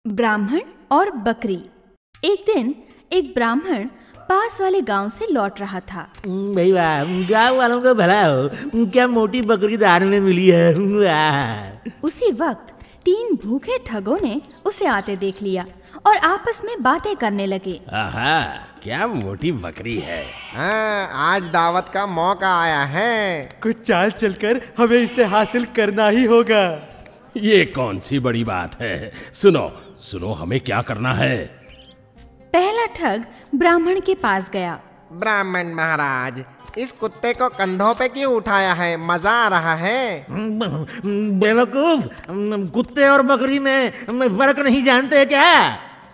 ब्राह्मण और बकरी। एक दिन एक ब्राह्मण पास वाले गांव से लौट रहा था। भाई वाह, गाँव वालों का भला हो, क्या मोटी बकरी दान में मिली है। वाह। उसी वक्त 3 भूखे ठगों ने उसे आते देख लिया और आपस में बातें करने लगे। आहा, क्या मोटी बकरी है। हाँ, आज दावत का मौका आया है। कुछ चाल चलकर हमें इसे हासिल करना ही होगा। ये कौन सी बड़ी बात है। सुनो सुनो, हमें क्या करना है। पहला ठग ब्राह्मण के पास गया। ब्राह्मण महाराज, इस कुत्ते को कंधों पे क्यों उठाया है? मजा आ रहा है। बेवकूफ, कुत्ते और बकरी में फर्क नहीं जानते क्या?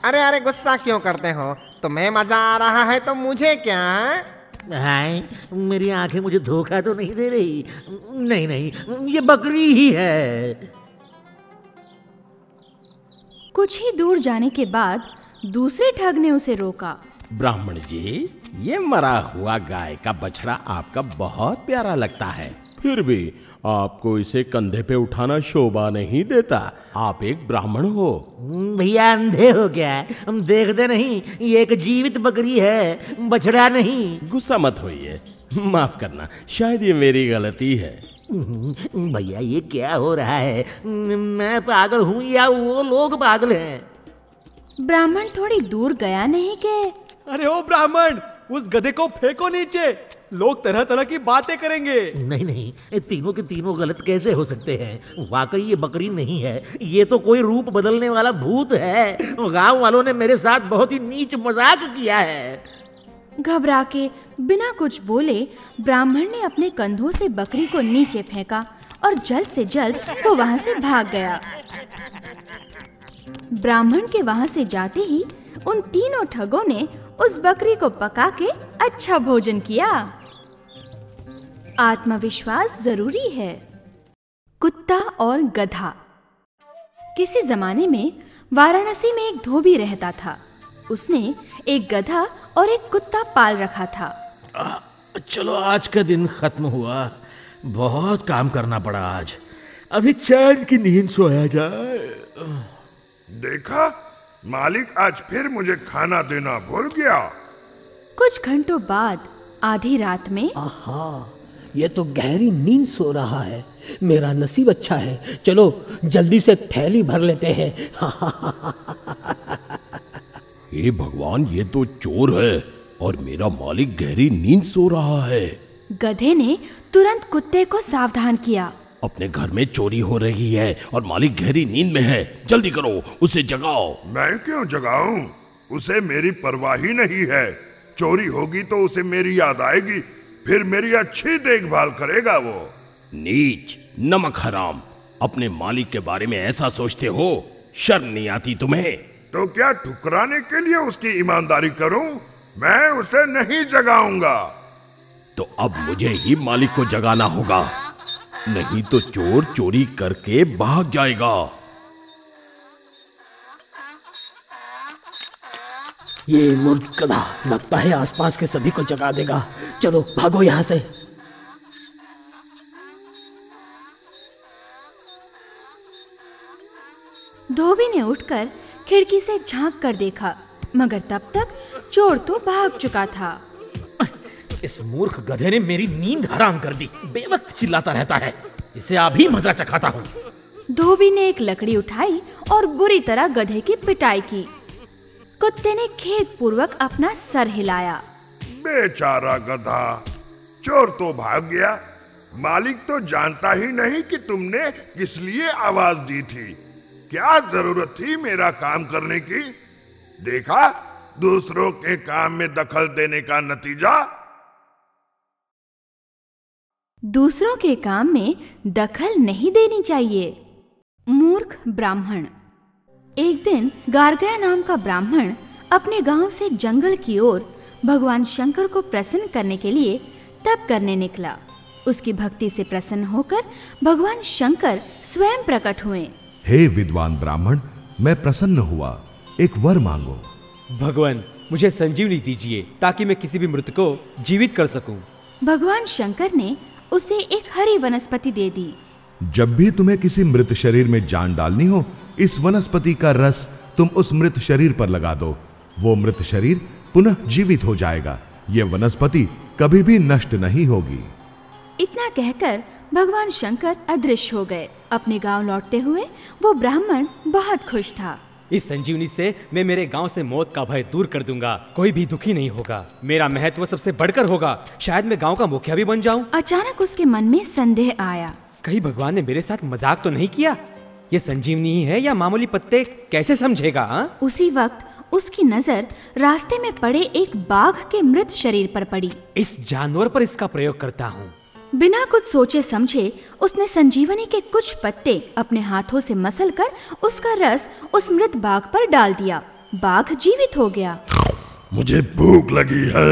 अरे गुस्सा क्यों करते हो? तुम्हें मजा आ रहा है तो मुझे क्या? हाय, मेरी आंखें मुझे धोखा तो नहीं दे रही। नहीं, ये बकरी ही है। कुछ ही दूर जाने के बाद दूसरे ठग ने उसे रोका। ब्राह्मण जी, ये मरा हुआ गाय का बछड़ा आपका बहुत प्यारा लगता है, फिर भी आपको इसे कंधे पे उठाना शोभा नहीं देता। आप एक ब्राह्मण हो। भैया अंधे हो क्या? हम देखते नहीं? ये एक जीवित बकरी है, बछड़ा नहीं। गुस्सा मत होइए, माफ करना, शायद ये मेरी गलती है। भैया ये क्या हो रहा है? मैं पागल हूँ या वो लोग पागल हैं? ब्राह्मण थोड़ी दूर गया नहीं के। अरे ओ ब्राह्मण, उस गधे को फेंको नीचे, लोग तरह तरह की बातें करेंगे। नहीं, तीनों के तीनों गलत कैसे हो सकते हैं? वाकई ये बकरी नहीं है, ये तो कोई रूप बदलने वाला भूत है। गांव वालों ने मेरे साथ बहुत ही नीच मजाक किया है। घबरा के बिना कुछ बोले ब्राह्मण ने अपने कंधों से बकरी को नीचे फेंका और जल्द से जल्द वो वहां से भाग गया। ब्राह्मण के वहां से जाते ही उन तीनों ठगों ने उस बकरी को पका के अच्छा भोजन किया। आत्मविश्वास जरूरी है। कुत्ता और गधा। किसी जमाने में वाराणसी में एक धोबी रहता था। उसने एक गधा और एक कुत्ता पाल रखा था। चलो आज का दिन खत्म हुआ, बहुत काम करना पड़ा आज, अभी चैन की नींद सोया जाए। देखा, मालिक आज फिर मुझे खाना देना भूल गया। कुछ घंटों बाद आधी रात में, आहा, ये तो गहरी नींद सो रहा है। मेरा नसीब अच्छा है, चलो जल्दी से थैली भर लेते हैं। हे भगवान, ये तो चोर है और मेरा मालिक गहरी नींद सो रहा है। गधे ने तुरंत कुत्ते को सावधान किया। अपने घर में चोरी हो रही है और मालिक गहरी नींद में है, जल्दी करो, उसे जगाओ। मैं क्यों जगाऊं? उसे मेरी परवाह ही नहीं है। चोरी होगी तो उसे मेरी याद आएगी, फिर मेरी अच्छी देखभाल करेगा वो। नीच, नमक हराम, अपने मालिक के बारे में ऐसा सोचते हो? शर्म नहीं आती तुम्हें? तो क्या ठुकराने के लिए उसकी ईमानदारी करूं? मैं उसे नहीं जगाऊंगा। तो अब मुझे ही मालिक को जगाना होगा, नहीं तो चोर चोरी करके भाग जाएगा। ये मूर्ख गधा लगता है आसपास के सभी को जगा देगा। चलो भागो यहाँ से। धोबी ने उठकर खिड़की से झांक कर देखा, मगर तब तक चोर तो भाग चुका था। इस मूर्ख गधे ने मेरी नींद हराम कर दी, बेवक्त चिल्लाता रहता है, इसे अभी मजा चखाता हूँ। धोबी ने एक लकड़ी उठाई और बुरी तरह गधे की पिटाई की। कुत्ते ने खेदपूर्वक अपना सर हिलाया। बेचारा गधा, चोर तो भाग गया। मालिक तो जानता ही नहीं कि तुमने किस लिए आवाज दी थी। क्या जरूरत थी मेरा काम करने की? देखा, दूसरों के काम में दखल देने का नतीजा। दूसरों के काम में दखल नहीं देनी चाहिए। मूर्ख ब्राह्मण। एक दिन गार्गया नाम का ब्राह्मण अपने गांव से जंगल की ओर भगवान शंकर को प्रसन्न करने के लिए तप करने निकला। उसकी भक्ति से प्रसन्न होकर भगवान शंकर स्वयं प्रकट हुए। हे विद्वान ब्राह्मण, मैं प्रसन्न हुआ, एक वर मांगो। भगवान, मुझे संजीवनी दीजिए ताकि मैं किसी भी मृत को जीवित कर सकूं। भगवान शंकर ने उसे एक हरी वनस्पति दे दी। जब भी तुम्हें किसी मृत शरीर में जान डालनी हो, इस वनस्पति का रस तुम उस मृत शरीर पर लगा दो। वो मृत शरीर पुनः जीवित हो जाएगा। ये वनस्पति कभी भी नष्ट नहीं होगी। इतना कहकर भगवान शंकर अदृश्य हो गए। अपने गांव लौटते हुए वो ब्राह्मण बहुत खुश था। इस संजीवनी से मैं मेरे गांव से मौत का भय दूर कर दूंगा। कोई भी दुखी नहीं होगा। मेरा महत्व सबसे बढ़कर होगा। शायद मैं गांव का मुखिया भी बन जाऊं। अचानक उसके मन में संदेह आया। कहीं भगवान ने मेरे साथ मजाक तो नहीं किया? ये संजीवनी ही है या मामूली पत्ते, कैसे समझेगा? उसी वक्त उसकी नजर रास्ते में पड़े एक बाघ के मृत शरीर पर पड़ी। इस जानवर पर इसका प्रयोग करता हूँ। बिना कुछ सोचे समझे उसने संजीवनी के कुछ पत्ते अपने हाथों से मसलकर उसका रस उस मृत बाघ पर डाल दिया। बाघ जीवित हो गया। मुझे भूख लगी है।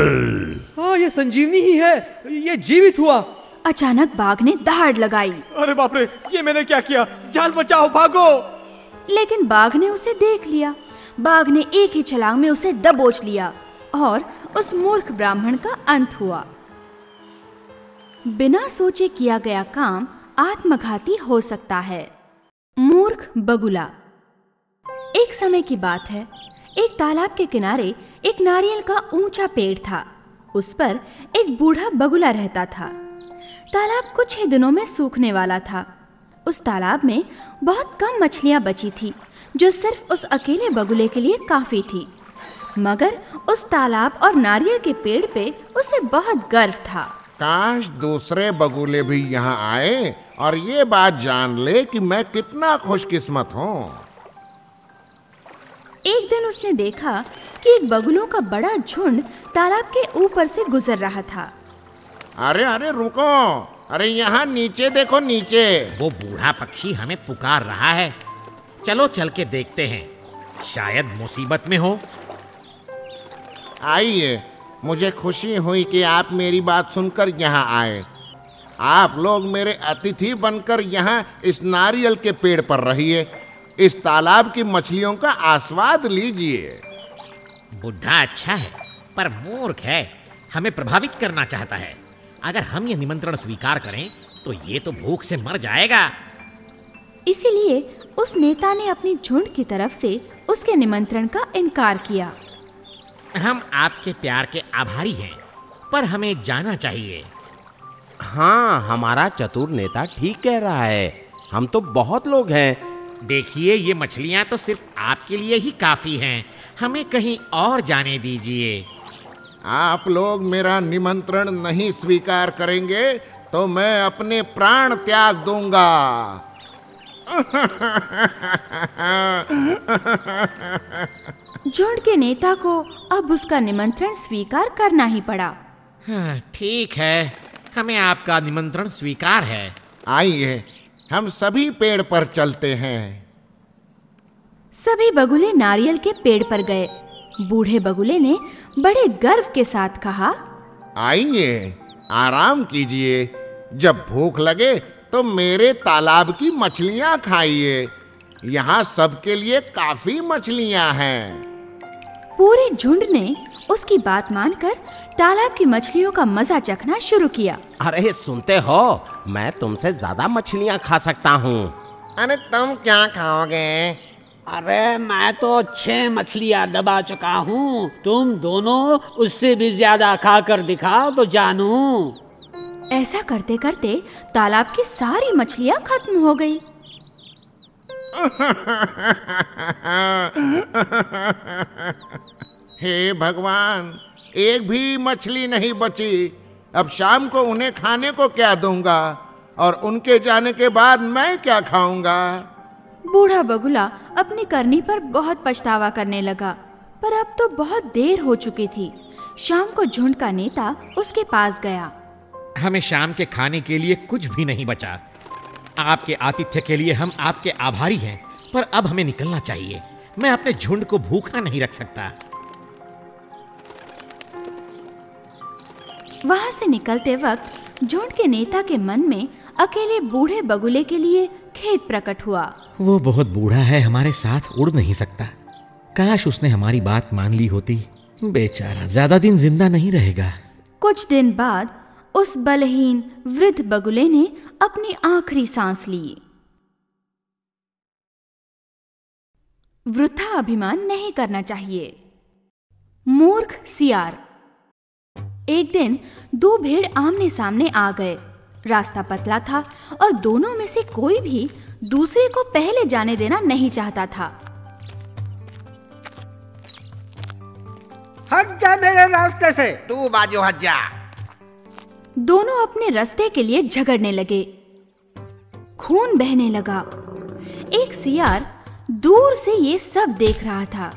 हाँ, ये संजीवनी ही है। ये जीवित हुआ। अचानक बाघ ने दहाड़ लगाई। अरे बाप रे, ये मैंने क्या किया? जान बचाओ, भागो। लेकिन बाघ ने उसे देख लिया। बाघ ने एक ही छलांग में उसे दबोच लिया और उस मूर्ख ब्राह्मण का अंत हुआ। बिना सोचे किया गया काम आत्मघाती हो सकता है। मूर्ख बगुला। एक समय की बात है, एक तालाब के किनारे एक नारियल का ऊंचा पेड़ था। उस पर एक बूढ़ा बगुला रहता था। तालाब कुछ ही दिनों में सूखने वाला था। उस तालाब में बहुत कम मछलियां बची थी, जो सिर्फ उस अकेले बगुले के लिए काफी थी। मगर उस तालाब और नारियल के पेड़ पे उसे बहुत गर्व था। काश दूसरे बगुले भी यहाँ आए और ये बात जान ले कि मैं कितना खुशकिस्मत हूँ। एक दिन उसने देखा कि एक बगुलों का बड़ा झुंड तालाब के ऊपर से गुजर रहा था। अरे अरे रुको, अरे यहाँ नीचे देखो, नीचे। वो बूढ़ा पक्षी हमें पुकार रहा है। चलो चल के देखते हैं, शायद मुसीबत में हो। आइए, मुझे खुशी हुई कि आप मेरी बात सुनकर यहाँ आए। आप लोग मेरे अतिथि बनकर यहाँ इस नारियल के पेड़ पर रहिए। इस तालाब की मछलियों का आस्वाद लीजिए। बुढ़ा अच्छा है पर मूर्ख है। हमें प्रभावित करना चाहता है। अगर हम ये निमंत्रण स्वीकार करें तो ये तो भूख से मर जाएगा। इसीलिए उस नेता ने अपनी झुंड की तरफ से उसके निमंत्रण का इनकार किया। हम आपके प्यार के आभारी हैं, पर हमें जाना चाहिए। हाँ, हमारा चतुर नेता ठीक कह रहा है। हम तो बहुत लोग हैं। देखिए, ये मछलियाँ तो सिर्फ आपके लिए ही काफी हैं। हमें कहीं और जाने दीजिए। आप लोग मेरा निमंत्रण नहीं स्वीकार करेंगे तो मैं अपने प्राण त्याग दूंगा। झुंड के नेता को अब उसका निमंत्रण स्वीकार करना ही पड़ा। हाँ, ठीक है, हमें आपका निमंत्रण स्वीकार है। आइए, हम सभी पेड़ पर चलते हैं। सभी बगुले नारियल के पेड़ पर गए। बूढ़े बगुले ने बड़े गर्व के साथ कहा, आइए, आराम कीजिए। जब भूख लगे तो मेरे तालाब की मछलियाँ खाइए। यहाँ सबके लिए काफी मछलियाँ हैं। पूरे झुंड ने उसकी बात मानकर तालाब की मछलियों का मजा चखना शुरू किया। अरे सुनते हो, मैं तुमसे ज्यादा मछलियाँ खा सकता हूँ। अरे तुम क्या खाओगे? अरे मैं तो 6 मछलियाँ दबा चुका हूँ। तुम दोनों उससे भी ज्यादा खाकर दिखाओ तो जानूं। ऐसा करते करते तालाब की सारी मछलियाँ खत्म हो गई। हे भगवान, एक भी मछली नहीं बची। अब शाम को उन्हें खाने को क्या दूंगा और उनके जाने के बाद मैं क्या खाऊंगा? बूढ़ा बगुला अपनी करनी पर बहुत पछतावा करने लगा, पर अब तो बहुत देर हो चुकी थी। शाम को झुंड का नेता उसके पास गया। हमें शाम के खाने के लिए कुछ भी नहीं बचा। आपके आतिथ्य के लिए हम आपके आभारी हैं, पर अब हमें निकलना चाहिए। मैं अपने झुंड को भूखा नहीं रख सकता। वहां से निकलते वक्त झुंड के नेता के मन में अकेले बूढ़े बगुले के लिए खेद प्रकट हुआ। वो बहुत बूढ़ा है, हमारे साथ उड़ नहीं सकता। काश उसने हमारी बात मान ली होती। बेचारा ज्यादा दिन जिंदा नहीं रहेगा। कुछ दिन बाद उस बलहीन वृद्ध बगुले ने अपनी आखिरी सांस ली। वृथा अभिमान नहीं करना चाहिए। मूर्ख सियार। एक दिन दो भेड़ आमने सामने आ गए। रास्ता पतला था और दोनों में से कोई भी दूसरे को पहले जाने देना नहीं चाहता था। हट जा मेरे रास्ते से। तू बाजू हट जा। दोनों अपने रास्ते के लिए झगड़ने लगे। खून बहने लगा। एक सियार दूर से ये सब देख रहा था,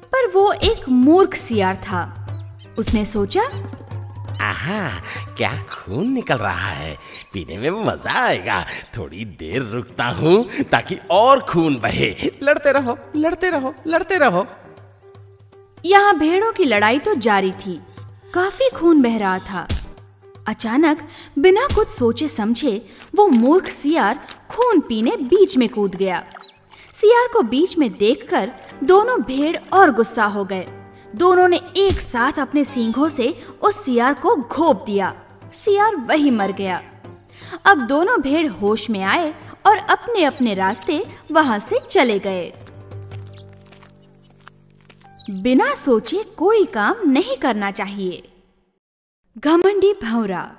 पर वो एक मूर्ख सियार था। उसने सोचा, आहा, क्या खून निकल रहा है, पीने में मजा आएगा। थोड़ी देर रुकता हूँ ताकि और खून बहे। लड़ते रहो, लड़ते रहो, लड़ते रहो। यहाँ भेड़ों की लड़ाई तो जारी थी। काफी खून बह रहा था। अचानक बिना कुछ सोचे समझे वो मूर्ख सियार खून पीने बीच में कूद गया। सियार को बीच में देखकर दोनों भेड़ और गुस्सा हो गए। दोनों ने एक साथ अपने सींगों से उस सियार को घोंप दिया। सियार वहीं मर गया। अब दोनों भेड़ होश में आए और अपने अपने रास्ते वहां से चले गए। बिना सोचे कोई काम नहीं करना चाहिए। घमंडी भंवरा।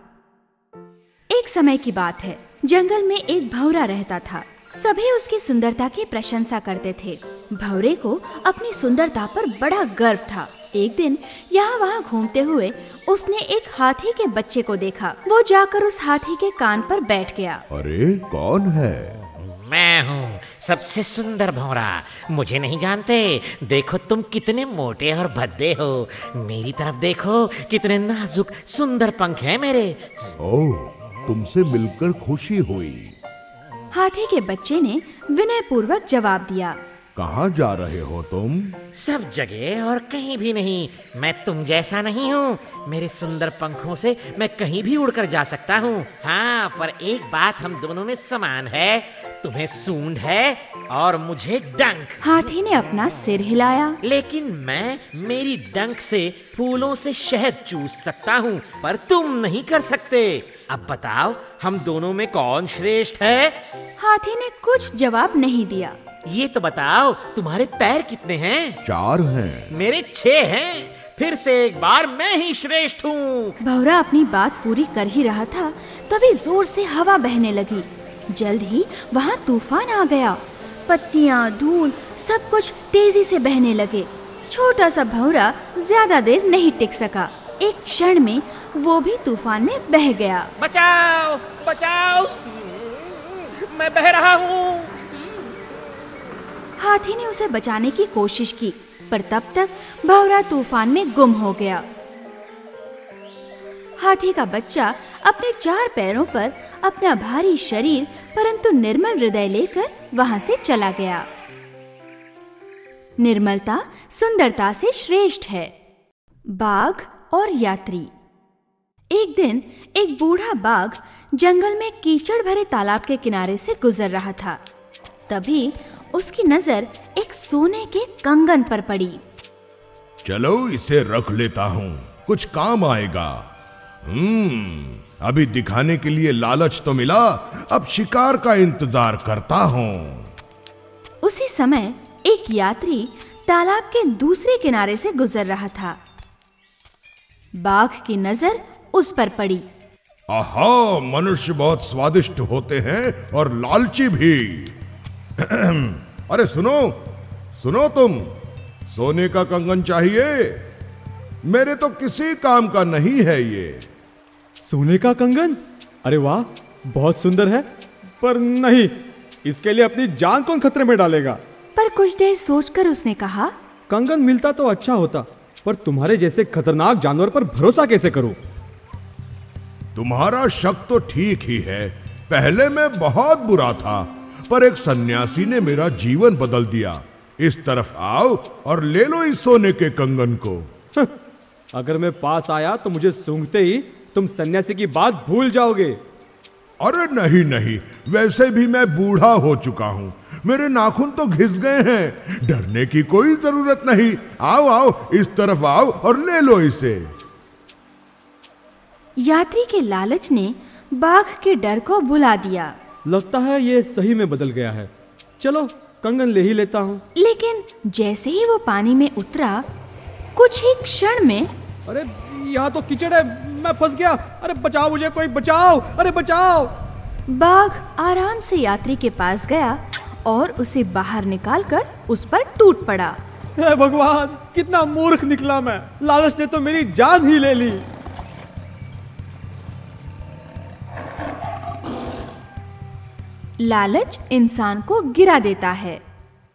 एक समय की बात है, जंगल में एक भंवरा रहता था। सभी उसकी सुंदरता की प्रशंसा करते थे। भंवरे को अपनी सुंदरता पर बड़ा गर्व था। एक दिन यहाँ वहाँ घूमते हुए उसने एक हाथी के बच्चे को देखा। वो जाकर उस हाथी के कान पर बैठ गया। अरे कौन है? मैं हूँ सबसे सुंदर भंवरा। मुझे नहीं जानते? देखो तुम कितने मोटे और भद्दे हो। मेरी तरफ देखो, कितने नाजुक सुंदर पंख हैं मेरे। ओह, तुमसे मिलकर खुशी हुई। हाथी के बच्चे ने विनय पूर्वक जवाब दिया, कहाँ जा रहे हो तुम? सब जगह और कहीं भी नहीं। मैं तुम जैसा नहीं हूँ। मेरे सुंदर पंखों से मैं कहीं भी उड़कर जा सकता हूँ। हाँ, पर एक बात हम दोनों में समान है। तुम्हें सूंड है और मुझे डंक। हाथी ने अपना सिर हिलाया। लेकिन मैं मेरी डंक से फूलों से शहद चूस सकता हूँ, पर तुम नहीं कर सकते। अब बताओ, हम दोनों में कौन श्रेष्ठ है? हाथी ने कुछ जवाब नहीं दिया। ये तो बताओ, तुम्हारे पैर कितने हैं? 4 हैं। मेरे 6 हैं। फिर से एक बार मैं ही श्रेष्ठ हूँ। भंवरा अपनी बात पूरी कर ही रहा था, तभी जोर से हवा बहने लगी। जल्द ही वहाँ तूफान आ गया। पत्तियाँ, धूल, सब कुछ तेजी से बहने लगे। छोटा सा भंवरा ज्यादा देर नहीं टिक सका। एक क्षण में वो भी तूफान में बह गया। बचाओ, बचाओ, मैं बह रहा हूँ। हाथी ने उसे बचाने की कोशिश की, पर तब तक भंवरा तूफान में गुम हो गया। हाथी का बच्चा अपने 4 पैरों पर अपना भारी शरीर परंतु निर्मल हृदय लेकर वहां से चला गया। निर्मलता सुंदरता से श्रेष्ठ है। बाघ और यात्री। एक दिन एक बूढ़ा बाघ जंगल में कीचड़ भरे तालाब के किनारे से गुजर रहा था। तभी उसकी नजर एक सोने के कंगन पर पड़ी। चलो इसे रख लेता हूँ, कुछ काम आएगा। अभी दिखाने के लिए लालच तो मिला, अब शिकार का इंतजार करता हूँ। उसी समय एक यात्री तालाब के दूसरे किनारे से गुजर रहा था। बाघ की नजर उस पर पड़ी। आहा, मनुष्य बहुत स्वादिष्ट होते हैं और लालची भी। अरे सुनो, सुनो तुम, सोने का कंगन चाहिए? मेरे तो किसी काम का नहीं है ये। सोने का कंगन? अरे वाह, बहुत सुंदर है, पर नहीं, इसके लिए अपनी जान कौन खतरे में डालेगा? पर कुछ देर सोचकर उसने कहा, कंगन मिलता तो अच्छा होता, पर तुम्हारे जैसे खतरनाक जानवर पर भरोसा कैसे करूं? तुम्हारा शक तो ठीक ही है। पहले मैं बहुत बुरा था, पर एक सन्यासी ने मेरा जीवन बदल दिया। इस तरफ आओ और ले लो इस सोने के कंगन को। अगर मैं पास आया तो मुझे सूंघते ही तुम सन्यासी की बात भूल जाओगे। अरे नहीं नहीं, वैसे भी मैं बूढ़ा हो चुका हूँ, मेरे नाखून तो घिस गए हैं। डरने की कोई जरूरत नहीं। आओ आओ, इस तरफ आओ और ले लो इसे। यात्री के लालच ने बाघ के डर को भुला दिया। लगता है ये सही में बदल गया है। चलो कंगन ले ही लेता हूँ। लेकिन जैसे ही वो पानी में उतरा, कुछ ही क्षण में अरे यहाँ तो कीचड़ है, मैं फंस गया। अरे बचाओ मुझे, कोई बचाओ, अरे बचाओ। बाघ आराम से यात्री के पास गया और उसे बाहर निकालकर उस पर टूट पड़ा। हे भगवान, कितना मूर्ख निकला मैं, लालच ने तो मेरी जान ही ले ली। लालच इंसान को गिरा देता है।